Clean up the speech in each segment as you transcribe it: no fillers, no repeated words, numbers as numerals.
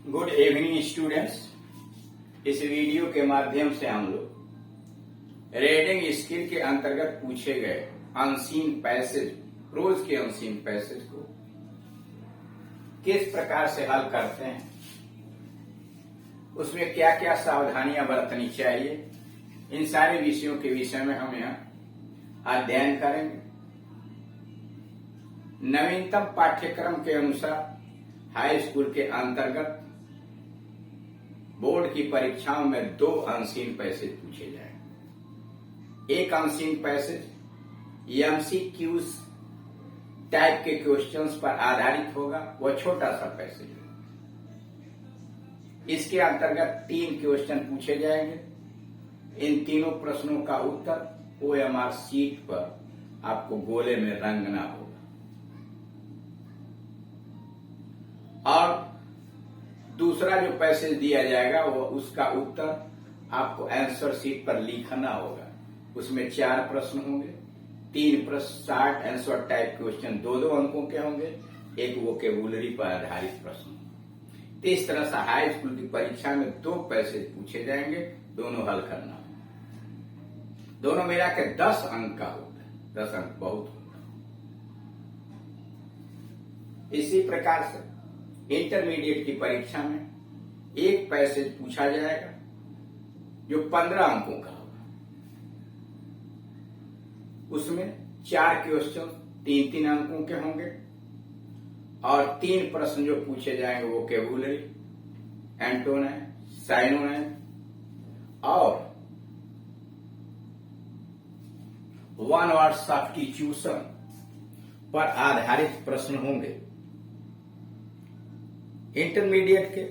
Good evening students. इस video के माध्यम से हम लोग रीडिंग स्किल के अंतर्गत पूछे गए अनसीन पैसेज, रोज के अनसीन पैसेज को किस प्रकार से हल करते हैं, उसमें क्या क्या सावधानियां बरतनी चाहिए, इन सारे विषयों के विषय में हम यहाँ अध्ययन करेंगे। नवीनतम पाठ्यक्रम के अनुसार हाई स्कूल के अंतर्गत बोर्ड की परीक्षाओं में 2 अनसीन पैसेज पूछे जाएंगे। एक अनसीन पैसेज एमसीक्यूज टाइप के क्वेश्चंस पर आधारित होगा, वह छोटा सा पैसेज है। इसके अंतर्गत 3 क्वेश्चन पूछे जाएंगे। इन तीनों प्रश्नों का उत्तर ओएमआर शीट पर आपको गोले में रंगना होगा और दूसरा जो पैसेज दिया जाएगा वो उसका उत्तर आपको आंसर शीट पर लिखना होगा। उसमें 4 प्रश्न होंगे, 3 प्रश्न शॉर्ट आंसर टाइप क्वेश्चन 2-2 अंकों के होंगे, एक वोकेबुलरी पर आधारित प्रश्न। तो इस तरह से हाई स्कूल की परीक्षा में 2 पैसेज पूछे जाएंगे, दोनों हल करना होगा। दोनों मिला के 10 अंक का होता है, 10 अंक बहुत होता है। इसी प्रकार से इंटरमीडिएट की परीक्षा में एक पैसेज पूछा जाएगा जो 15 अंकों का होगा। उसमें 4 क्वेश्चन 3-3 अंकों के होंगे और 3 प्रश्न जो पूछे जाएंगे वो वोकेबुलरी, एंटोनिम, साइनोनिम और 1 वर्ड सब्स्टिट्यूशन पर आधारित प्रश्न होंगे। इंटरमीडिएट के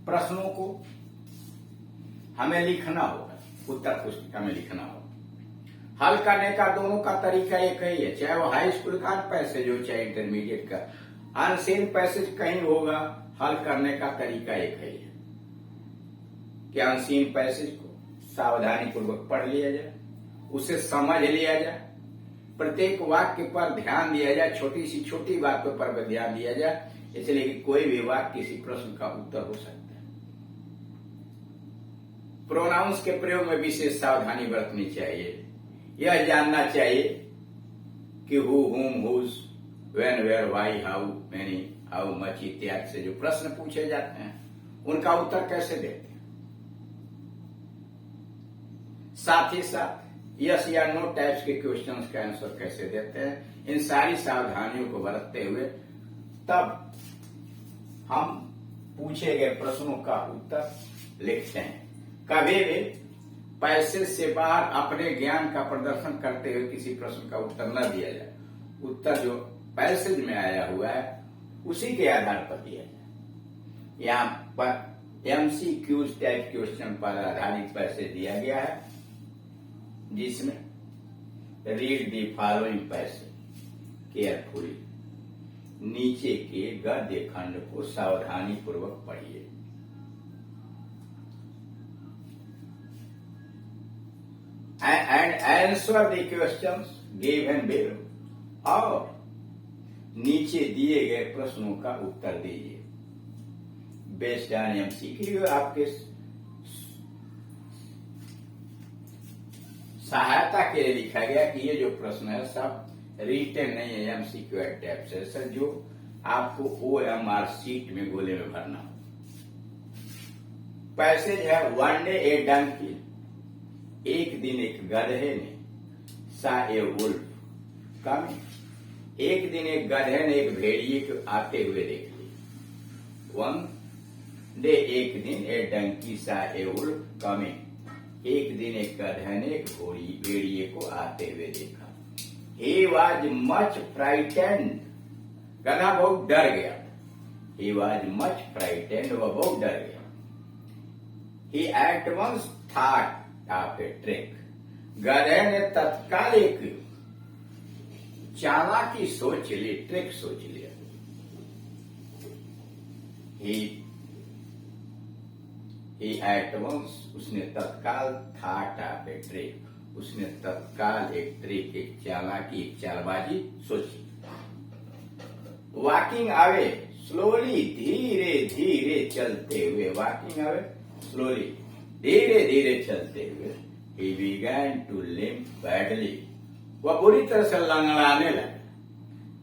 प्रश्नों को हमें लिखना होगा, उत्तर पुस्तिका में लिखना होगा। हल करने का दोनों का तरीका एक ही है, चाहे वो हाई स्कूल का पैसेज हो चाहे इंटरमीडिएट का। अनसीन पैसेज कहीं होगा, हल करने का तरीका एक ही है कि अनसीन पैसेज को सावधानी पूर्वक पढ़ लिया जाए, उसे समझ लिया जाए, प्रत्येक वाक्य पर ध्यान दिया जाए, छोटी सी छोटी बातों पर ध्यान दिया जाए, इसलिए कि कोई भी वाक्य किसी प्रश्न का उत्तर हो सकता है। प्रोनाउंस के प्रयोग में विशेष सावधानी बरतनी चाहिए। यह जानना चाहिए कि who, whom, whose, when, where, why, how many, how much इत्यादि से जो प्रश्न पूछे जाते हैं उनका उत्तर कैसे देते हैं। साथ ही साथ यस या नो टाइप्स के क्वेश्चंस का आंसर कैसे देते हैं, इन सारी सावधानियों को बरतते हुए तब हम पूछे गए प्रश्नों का उत्तर लिखते हैं। कभी भी पैसेज से बाहर अपने ज्ञान का प्रदर्शन करते हुए किसी प्रश्न का उत्तर न दिया जाए। उत्तर जो पैसेज में आया हुआ है उसी के आधार पर दिया जाए। यहाँ पर एमसीक्यूज टाइप क्वेश्चन पर आधारित पैसेज दिया गया है, जिसमें read the following passage carefully, नीचे के गद्य खंड को सावधानी पूर्वक पढ़िए। And answer the questions given below, और नीचे दिए गए प्रश्नों का उत्तर दीजिए। बेस्ड ऑन एमसीक्यू आपके सहायता के लिए लिखा गया कि ये जो प्रश्न है सब रिटन नहीं है, एमसीक्यू टाइप से सर, जो आपको ओएमआर शीट में गोले में भरना हो। पैसेज है वन डे ए डंकी, एक दिन एक गधे ने सा ए वुल्फ कमिंग, एक दिन एक गधे ने एक भेड़िए को आते हुए देख लिया। वन डे एक दिन ए डंकी सा ए वुल्फ कमिंग, एक दिन एक गधे ने एक भेड़िए को आते हुए देखा। He was much frightened, गधा बहुत डर गया। He was much frightened, वह बहुत डर गया। He at once thought of a trick, गधे ने तत्काल एक चालाकी सोच ली, ट्रिक सोच लिया। He at once, उसने तत्काल thought of a trick, उसने तत्काल एक ट्रिक, एक चालाकी, एक चालबाजी सोची। वॉकिंग अवे स्लोली, धीरे धीरे चलते हुए, वॉकिंग अवे स्लोली, धीरे धीरे चलते हुए, he began to limp badly, वह बुरी तरह से लंगड़ाने लगा।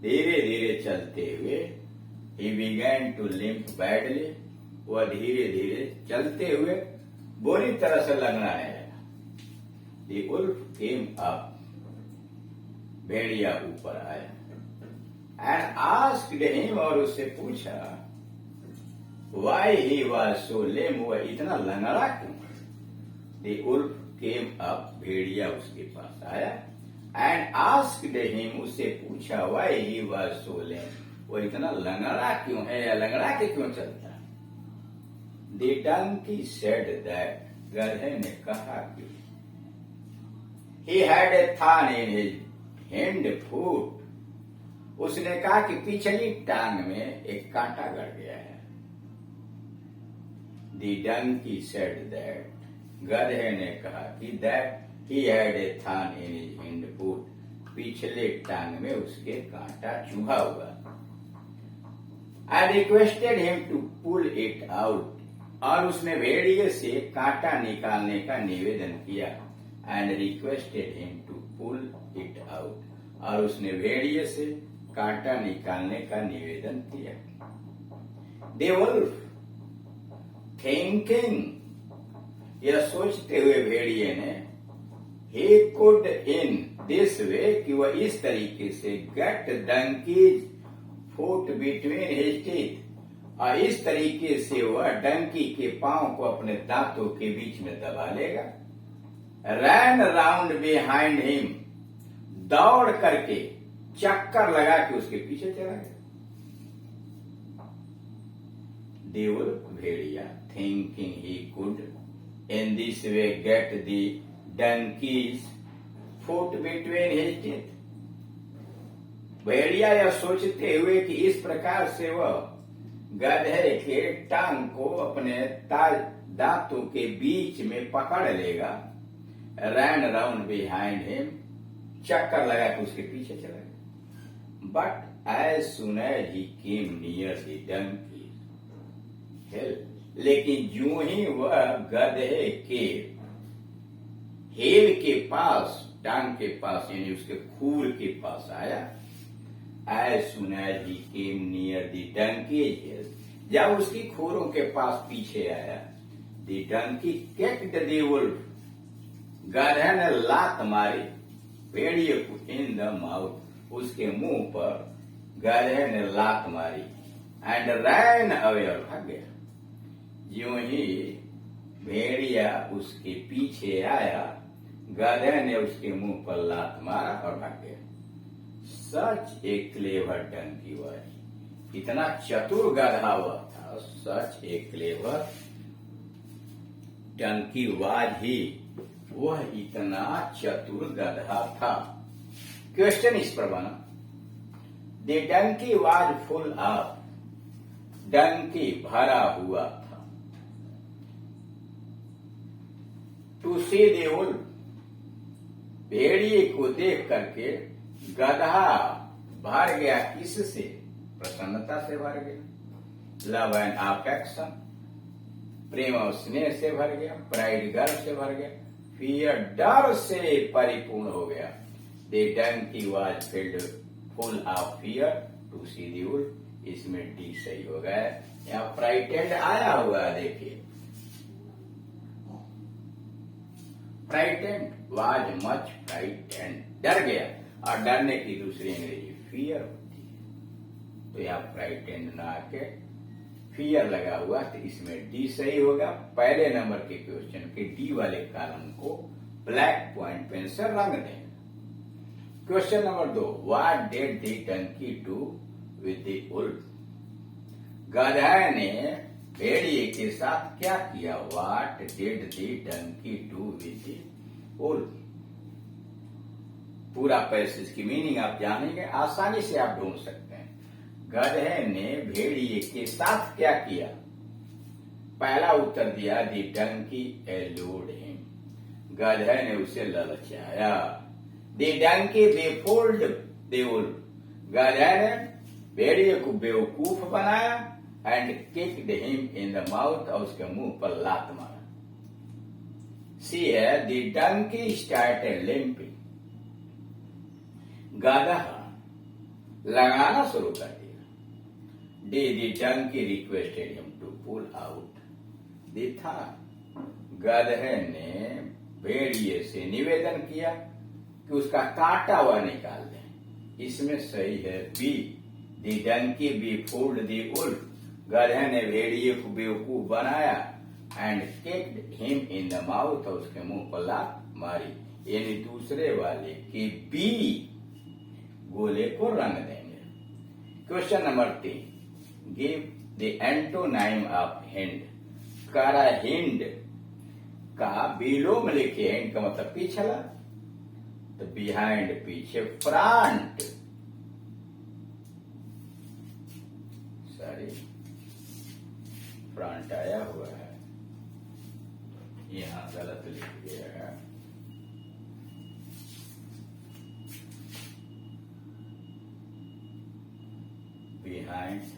धीरे धीरे चलते हुए, he began to limp badly, वह धीरे धीरे चलते हुए बुरी तरह से लंगड़ाने लगा। The wolf came up, भेड़िया ऊपर आया, and asked him, और उससे पूछा, why he was so lame, वह इतना लंगड़ा क्यों? The wolf came up, भेड़िया उसके पास आया, and asked him, उससे पूछा, why he was so lame, वो इतना लंगड़ा क्यों है या लंगड़ा के क्यों चलता है? The donkey said that, गधे ने कहा कि he had a thorn in his hind foot, उसने कहा कि पिछली टांग में एक कांटा गड़ गया है। The donkey said that, गधे ने कहा कि that he had a thorn in his hind foot, पिछले टांग में उसके कांटा चुभा हुआ। I requested him to pull it out, और उसने भेड़िए से कांटा निकालने का निवेदन किया। And requested him to pull it out, और उसने भेड़िए से कांटा निकालने का निवेदन किया। The wolf thinking, यह सोचते हुए भेड़िए ने, he could in this way, कि वह इस तरीके से get donkey's foot between his teeth, और इस तरीके से वह डंकी के पांव को अपने दांतों के बीच में दबा लेगा। Ran round behind him, दौड़ करके चक्कर लगा के उसके पीछे चला गया। The wolf, Bhediya, thinking he could in this way get the donkey's foot between his teeth, भेड़िया यह सोचते हुए कि इस प्रकार से वह गधे के टांग को अपने दांतों के बीच में पकड़ लेगा। Ran around behind him, चक्कर लगा के उसके पीछे चला गया। But as soon as he came near the donkey hill, लेकिन जो ही वह गधे के हिल के पास, टांग के पास, यानी उसके खूर के पास आया, as soon as he came near the donkey hill, जब उसकी खूरों के पास पीछे आया, the donkey kicked the wolf, गधे ने लात मारी भेड़िए को in the mouth, उसके मुंह पर गधे ने लात मारी, and ran away, और भाग गया। ज्यों ही भेड़िया उसके पीछे आया, गधे ने उसके मुंह पर लात मारा और भाग गया। Such a clever donkey was, इतना चतुर गधा हुआ था। Such a clever donkey was he, वह इतना चतुर गधा था। क्वेश्चन इस पर बना, The donkey was full of, Dunki भरा हुआ था। To see the wolf, भेड़िए को देख करके गधा भर गया। किससे? प्रसन्नता से भर गया। लव एंड अफेक्शन, प्रेम और स्नेह से भर गया। प्राइड, गर्व से भर गया। फियर, डर से परिपूर्ण हो गया। The donkey was filled full of fear to see the wolf, इसमें डी सही हो गया। यहाँ फ्राइटेंड आया हुआ है, देखिए। फ्राइटेंड, वाज मच फ्राइटेंड, डर गया। और डरने की दूसरी अंग्रेजी फियर होती है। तो यहाँ फ्राइटेंड ना आके फियर लगा हुआ, तो इसमें डी सही होगा। पहले नंबर के क्वेश्चन के डी वाले कॉलम को ब्लैक पॉइंट पेन से रंग दें। Question number 2, what did the donkey do with the wolf, गधा ने भेड़िए के साथ क्या किया। What did the donkey do with the wolf, पूरा पैसेज की मीनिंग आप जानेंगे, आसानी से आप ढूंढ सकते हैं। गधे ने भेड़िए के साथ क्या किया। पहला उत्तर दिया, दी डंकी एलूड हिम, गधे ने उसे ललचाया। दी डंकी बेफोल्ड द वुल्फ, गधे ने भेड़िए को बेवकूफ बनाया and kicked him in the mouth, और उसके मुंह पर लात मारा। सी है द डंकी स्टार्टेड लिम्पिंग, गधा लगाना शुरू कर दिया। The donkey requested him to pull out the thorn, गधे ने भेड़िए से निवेदन किया कि उसका काटा हुआ निकाल दें। इसमें सही है B, the donkey be fooled the wolf, गधे ने भेड़िए को बेवकूफ बनाया and kicked him in the mouth, और उसके मुंह पर लात मारी। यानी दूसरे वाले की बी गोले को रंग देंगे। Question number 3, give the antonym of hind. कारा हिंड का विलोम लिखिए। हिंड का मतलब पिछला, तो बिहाइंड पीछे, फ्रंट सॉरी फ्रंट आया हुआ है, यहां गलत लिख दिया है। बिहाइंड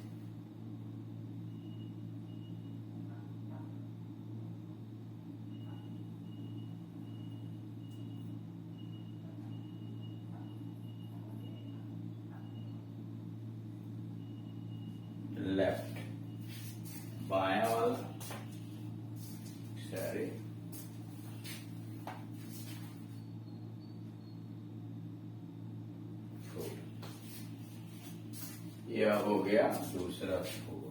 लेफ्ट, बाया वाला सॉरी, यह हो गया दूसरा फोर।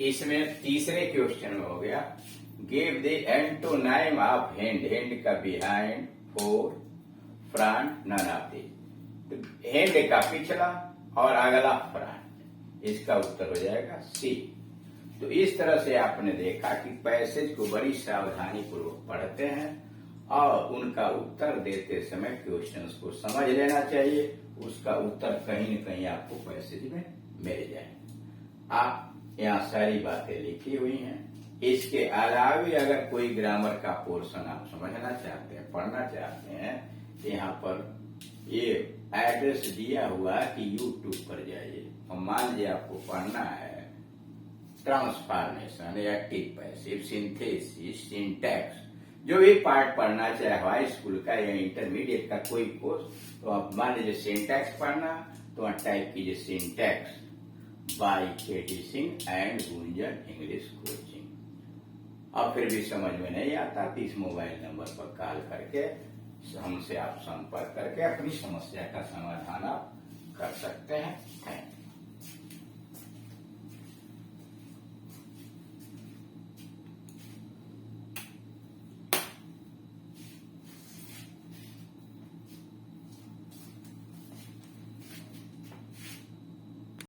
इसमें तीसरे क्वेश्चन में हो गया give the antonym of hand. Hand का behind, fore, front, none of this. Hand का पिछला और अगला फ्रंट, इसका उत्तर हो जाएगा सी। तो इस तरह से आपने देखा कि पैसेज को बड़ी सावधानी पूर्वक पढ़ते हैं और उनका उत्तर देते समय क्वेश्चंस को समझ लेना चाहिए। उसका उत्तर कहीं न कहीं आपको पैसेज में मिल जाए। आप यहाँ सारी बातें लिखी हुई हैं। इसके अलावा अगर कोई ग्रामर का पोर्शन आप समझना चाहते हैं, पढ़ना चाहते हैं, यहाँ पर ये एड्रेस दिया हुआ है कि यूट्यूब पर जाइए और मान लीजिए आपको पढ़ना है transformation, active passive, synthesis, syntax, जो भी पार्ट पढ़ना चाहे हाई स्कूल का या इंटरमीडिएट का कोई कोर्स, तो आप मान लीजिए सिंटैक्स पढ़ना, तो वहां टाइप कीजिए syntax by KT Singh and Gunjan English coaching. अब फिर भी समझ में नहीं आता तो इस मोबाइल नंबर पर कॉल करके हमसे आप संपर्क करके अपनी समस्या का समाधान आप कर सकते हैं।